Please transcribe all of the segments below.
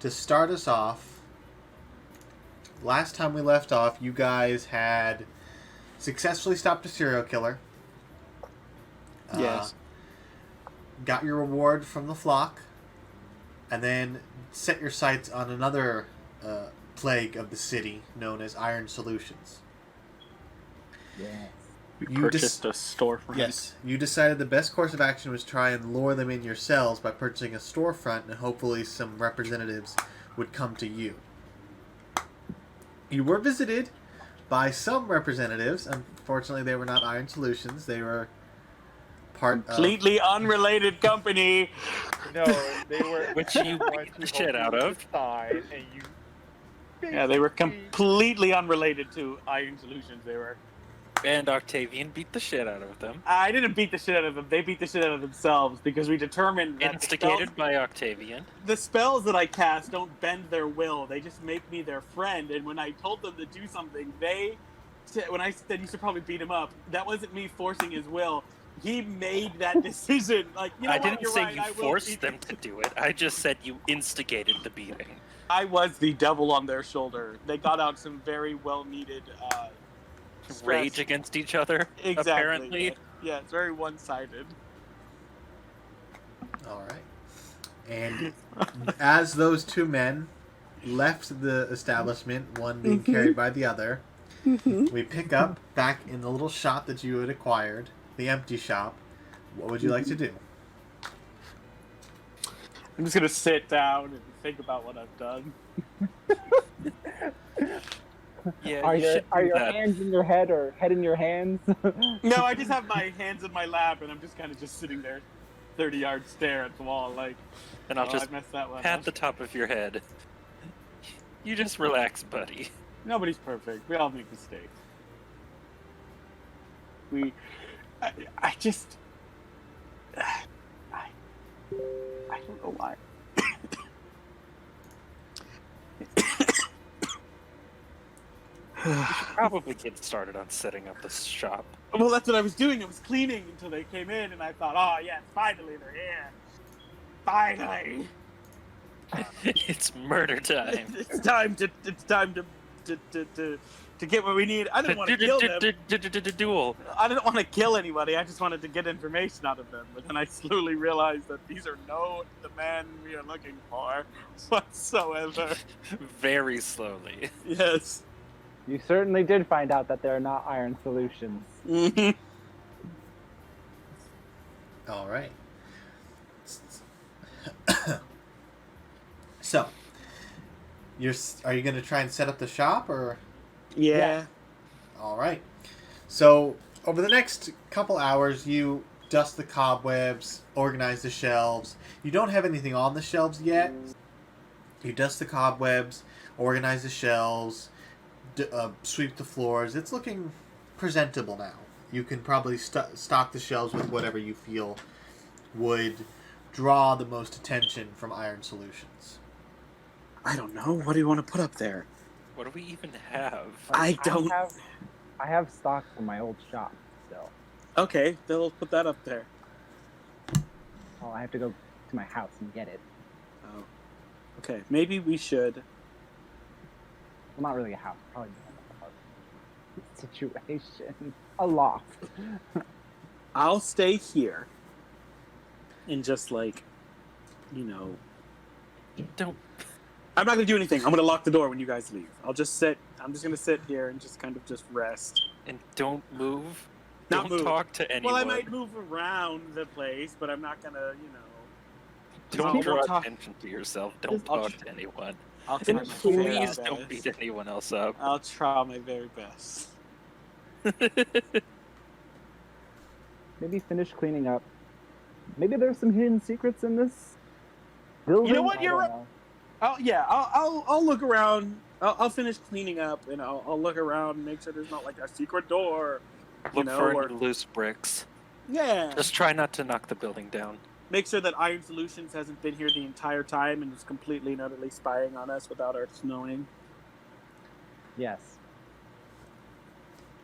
to start us off, last time we left off, you guys had successfully stopped a serial killer. Yes. Got your reward from the flock, and then set your sights on another plague of the city known as Iron Solutions. Yes. We purchased a storefront. Yes, you decided the best course of action was try and lure them in yourselves by purchasing a storefront, and hopefully some representatives would come to you. You were visited by some representatives. Unfortunately, they were not Iron Solutions. They were Completely unrelated company. No, they were. Which you beat the shit out of. And you Yeah, they were completely unrelated to Iron Solutions. They were. And Octavian beat the shit out of them. I didn't beat the shit out of them. They beat the shit out of themselves because we determined that Instigated by Octavian. the spells that I cast don't bend their will. They just make me their friend. And when I told them to do something, when I said you should probably beat him up, that wasn't me forcing his will. He made that decision. Like, you know I what? didn't You're say right. you I will forced beat them to do it. I just said you instigated the beating. I was the devil on their shoulder. They got out some very well-needed Rage against each other, exactly. apparently. Yeah, it's very one-sided. All right. And as those two men left the establishment, one being carried by the other, we pick up back in the little shop that you had acquired, the empty shop. What would you like to do? I'm just gonna sit down and think about what I've done. Yeah, Are you your should are do your that. hands in your head or head in your hands? No, I just have my hands in my lap and I'm just kind of just sitting there, 30-yard stare at the wall, like. And I'll oh, just I messed that one pat up. the top of your head. You just relax, buddy. Nobody's perfect. We all make mistakes. I just. I don't know why. Probably get started on setting up this shop. Well, that's what I was doing. I was cleaning until they came in, and I thought, oh, yes, finally they're here. Finally. It's murder time. It's time to get what we need. I didn't want to kill them. Duel. I didn't want to kill anybody. I just wanted to get information out of them. But then I slowly realized that these are not the men we are looking for whatsoever. Very slowly. Yes. You certainly did find out that they're not Iron Solutions. Mm-hmm. All right. So, are you going to try and set up the shop, or? Yeah. All right. So, over the next couple hours, you dust the cobwebs, organize the shelves. You don't have anything on the shelves yet. You dust the cobwebs, organize the shelves, sweep the floors. It's looking presentable now. You can probably stock the shelves with whatever you feel would draw the most attention from Iron Solutions. I don't know. What do you want to put up there? What do we even have? I don't. I have stock from my old shop still. Okay, they'll put that up there. Oh, I have to go to my house and get it. Oh. Okay, maybe we should. Well, not really a house. Probably not a situation. A loft. I'll stay here. And just like, you know. Don't. I'm not going to do anything. I'm going to lock the door when you guys leave. I'll just sit. I'm just going to sit here and just kind of just rest. And don't move. Not Don't move. talk to anyone. Well, I might move around the place, but I'm not going to, you know. Don't draw talk. attention to yourself. Don't I'll talk to anyone. I'll try And my please very don't best. beat anyone else up. I'll try my very best. Maybe finish cleaning up. Maybe there's some hidden secrets in this building. You know what? I You're don't right. know. I'll look around. I'll finish cleaning up, and I'll look around and make sure there's not like a secret door. Look know, for or- any loose bricks. Yeah. Just try not to knock the building down. Make sure that Iron Solutions hasn't been here the entire time and is completely and utterly spying on us without us knowing. Yes.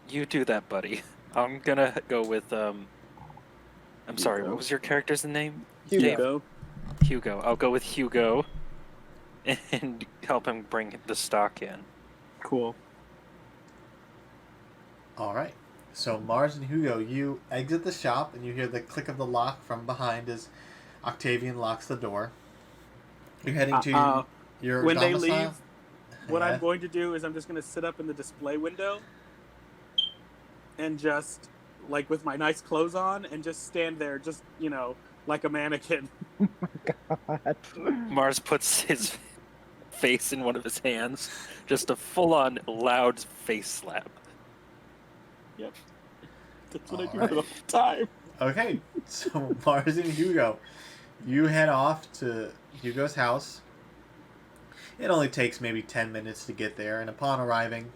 You do that, buddy. I'm gonna go with I'm sorry, what was your character's name? Hugo. Hugo. I'll go with Hugo. and help him bring the stock in. Cool. All right. So Mars and Hugo, you exit the shop and you hear the click of the lock from behind as Octavian locks the door. You're heading to your when they domicile? leave, what Yeah. I'm going to do is I'm just going to sit up in the display window and just, like, with my nice clothes on, and just stand there, just, like a mannequin. God. Mars puts his face in one of his hands. Just a full-on loud face slap. Yep. That's what I do Alright. for the whole time. Okay, so Mars and Hugo, you head off to Hugo's house. It only takes maybe 10 minutes to get there, and upon arriving,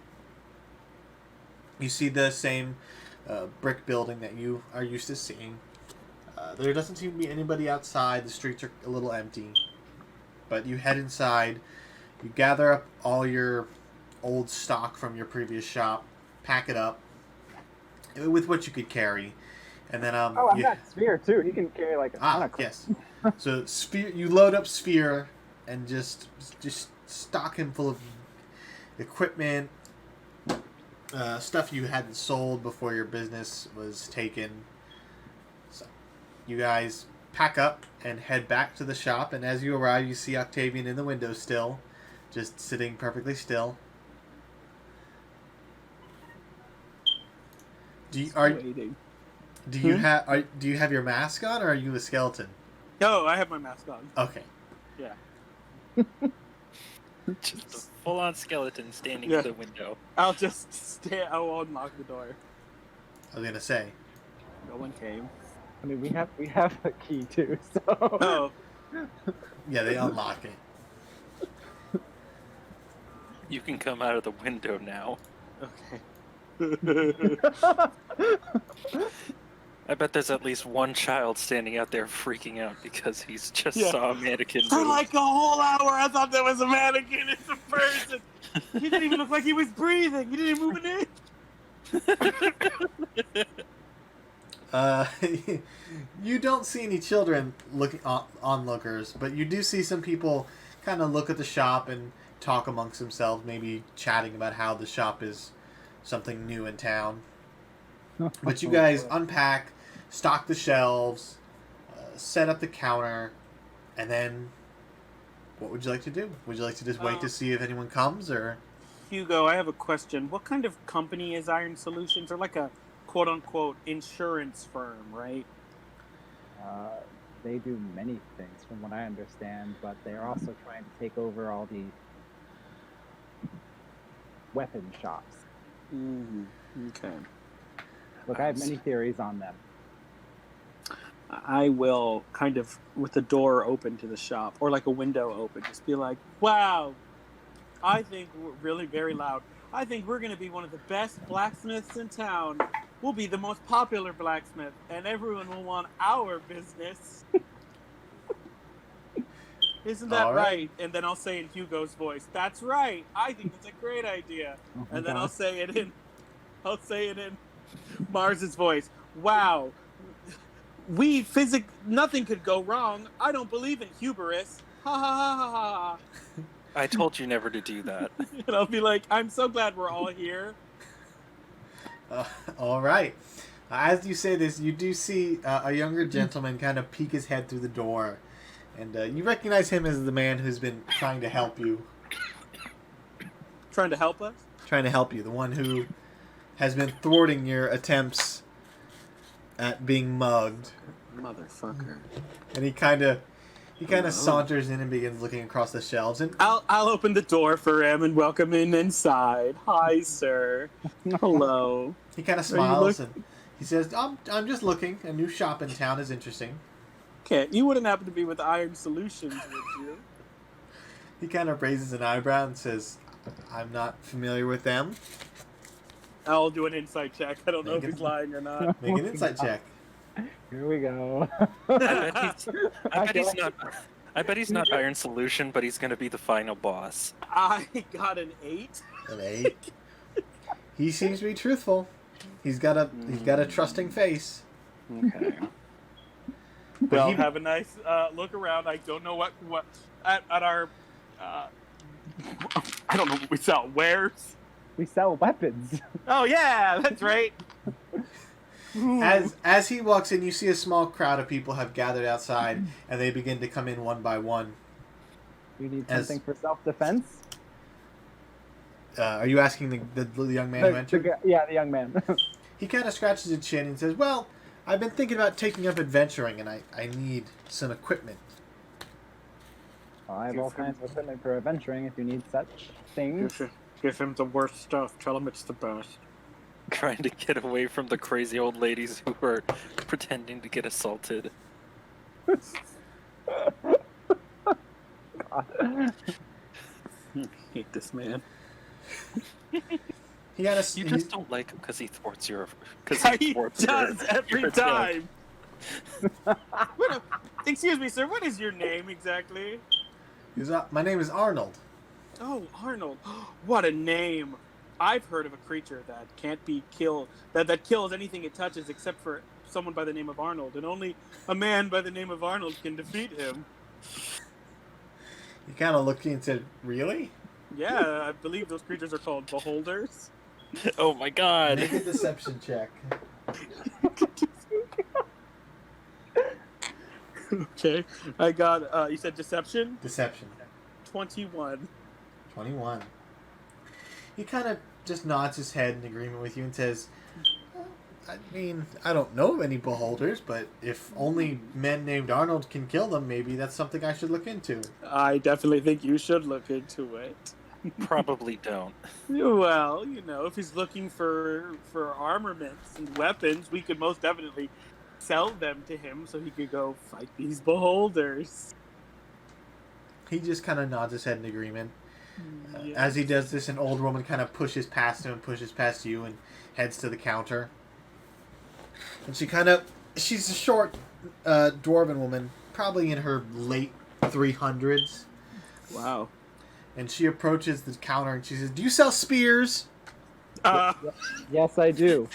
you see the same brick building that you are used to seeing. There doesn't seem to be anybody outside. The streets are a little empty. But you head inside. You gather up all your old stock from your previous shop, pack it up with what you could carry, and then Oh, I've got Sphere too. He can carry like a ton of crap. yes. So Sphere, you load up Sphere and just stock him full of equipment, stuff you hadn't sold before your business was taken. So you guys pack up and head back to the shop, and as you arrive, you see Octavian in the window still, just sitting perfectly still. Do you Waiting. do you have your mask on, or are you a skeleton? No, I have my mask on. Okay. Yeah. Just a full-on skeleton standing Yeah. at the window. I'll just stay. I will unlock the door. I was gonna say. No one came. I mean, we have a key too. So. Oh. Yeah, they unlock it. You can come out of the window now. Okay. I bet there's at least one child standing out there freaking out because he's just Yeah. saw a mannequin For move. like a whole hour, I thought that was a mannequin. It's a person. He didn't even look like he was breathing. He didn't even move an inch. You don't see any children looking onlookers, but you do see some people kind of look at the shop and talk amongst themselves, maybe chatting about how the shop is something new in town. But you guys unpack, stock the shelves, set up the counter, and then what would you like to do? Would you like to just wait to see if anyone comes, or? Hugo, I have a question. What kind of company is Iron Solutions? They're like a quote-unquote insurance firm, right? They do many things, from what I understand, but they are also trying to take over all the weapon shops. Okay. Look, I have many theories on them. I will kind of, with the door open to the shop, or like a window open, just be like, wow, I think we're really very loud. I think we're going to be one of the best blacksmiths in town. We'll be the most popular blacksmith, and everyone will want our business. Isn't that All right? right. And then I'll say in Hugo's voice, that's right. I think that's a great idea. Oh my And then God. I'll say it in Mars's voice. Wow. Nothing could go wrong. I don't believe in hubris. Ha ha ha ha ha. I told you never to do that. And I'll be like, I'm so glad we're all here. All right. As you say this, you do see a younger gentleman kind of peek his head through the door, and you recognize him as the man who's been trying to help you. Trying to help us? Trying to help you, the one who has been thwarting your attempts at being mugged. Motherfucker. And he kind of Oh. saunters in and begins looking across the shelves. And I'll open the door for him and welcome him inside. Hi, sir. Hello. he kind of Are you smiles and he says, I'm just looking. A new shop in town is interesting. Okay, you wouldn't happen to be with Iron Solutions, would you? He kind of raises an eyebrow and says, I'm not familiar with them. I'll do an insight check. I don't know if Make it- he's lying or not. Make an insight check. Here we go. I bet he's not Iron Solution, but he's gonna be the final boss. I got an 8. An 8. He seems to be truthful. He's got a trusting face. Okay. But Well, he- have a nice look around. I don't know what at our Uh, I don't know what we sell. Wares? We sell weapons. Oh yeah, that's right. As he walks in, you see a small crowd of people have gathered outside, and they begin to come in one by one. You need As- something for self-defense? Are you asking the young man who entered? Yeah, the young man. He kind of scratches his chin and says, "Well, I've been thinking about taking up adventuring, and I need some equipment." Well, I have all kinds of equipment for adventuring if you need such things. Give him the worst stuff. Tell him it's the best. Trying to get away from the crazy old ladies who are pretending to get assaulted. Hate this man. He kind of You just don't like him because he thwarts your. He does every time. Excuse me, sir. What is your name exactly? My name is Arnold. Oh, Arnold. What a name. I've heard of a creature that can't be killed, that kills anything it touches except for someone by the name of Arnold, and only a man by the name of Arnold can defeat him. He kind of looked and said, "Really?" Yeah, I believe those creatures are called beholders. Oh my god! Make a deception check. Okay, I got, you said deception? Deception. 21. 21. He kind of just nods his head in agreement with you and says, "Well, I mean, I don't know of any beholders, but if only men named Arnold can kill them, maybe that's something I should look into." I definitely think you should look into it. Probably don't. Well, you know, if he's looking for armaments and weapons, we could most definitely sell them to him so he could go fight these beholders. He just kind of nods his head in agreement. Yes. As he does this, an old woman kind of pushes past him and pushes past you and heads to the counter. And she's a short dwarven woman, probably in her late 300s. Wow. And she approaches the counter and she says, "Do you sell spears? Yes, I do.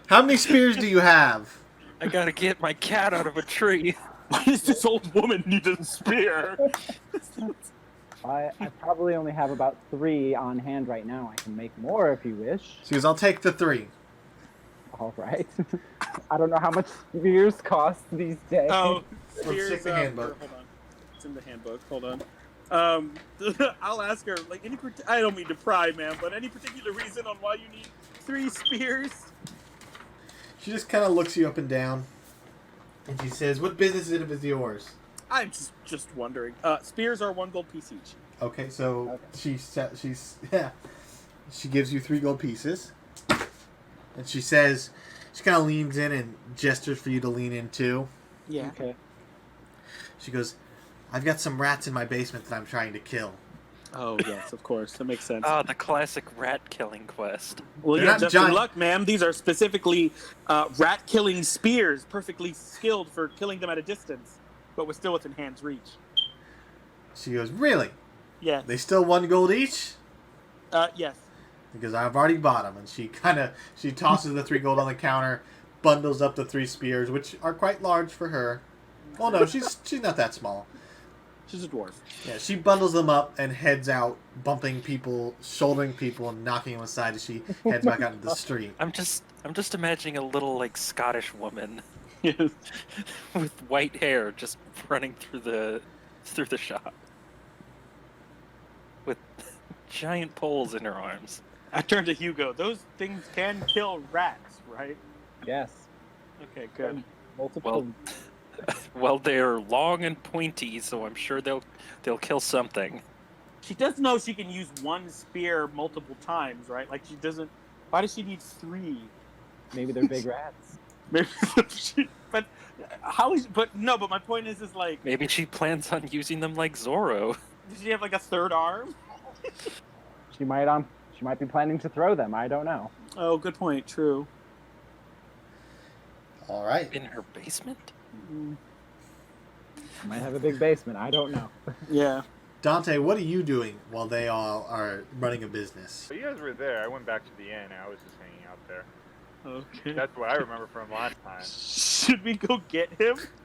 How many spears do you have?" I gotta get my cat out of a tree. Why does this old woman need a spear? I probably only have about 3 on hand right now. I can make more if you wish. She goes, "I'll take the 3. All right. I don't know how much spears cost these days. Oh, Let's spears. check the handbook. Hold on. It's in the handbook. Hold on. I'll ask her, like, I don't mean to pry, ma'am, but any particular reason on why you need 3 spears? She just kind of looks you up and down. And she says, "What business is it of yours?" I'm just wondering. Spears are 1 gold piece each. Okay, so Okay. she gives you 3 gold pieces. And she says, she kind of leans in and gestures for you to lean in too. Yeah. Okay. She goes, "I've got some rats in my basement that I'm trying to kill." Oh, yes, of course. That makes sense. Ah, the classic rat killing quest. Well, they're yeah, not just giant. in luck, ma'am. These are specifically rat-killing spears, perfectly skilled for killing them at a distance, but with still within hand's reach. She goes, "Really? Yes. They still 1 gold each?" Yes. Because I've already bought them. And she tosses the 3 gold on the counter, bundles up the 3 spears, which are quite large for her. Well, no, she's not that small. She's a dwarf. Yeah, she bundles them up and heads out, bumping people, shouldering people, and knocking them aside as she heads back out into the street. I'm just imagining a little like Scottish woman Yes. with white hair just running through the shop with giant poles in her arms. I turned to Hugo. Those things can kill rats, right? Yes. Okay, good. Multiple. Well, they're long and pointy, so I'm sure they'll kill something. She does know she can use 1 spear multiple times, right? Like, she doesn't... Why does she need 3? Maybe they're big rats. Maybe but how is... But no, but my point is like... Maybe she plans on using them like Zorro. Does she have, like, a 3rd arm? She might be planning to throw them. I don't know. Oh, good point. True. All right. In her basement? She might have a big basement. I don't know. Yeah. Dante, what are you doing while they all are running a business? So you guys were there. I went back to the inn. I was just hanging out there. Okay. That's what I remember from last time. Should we go get him?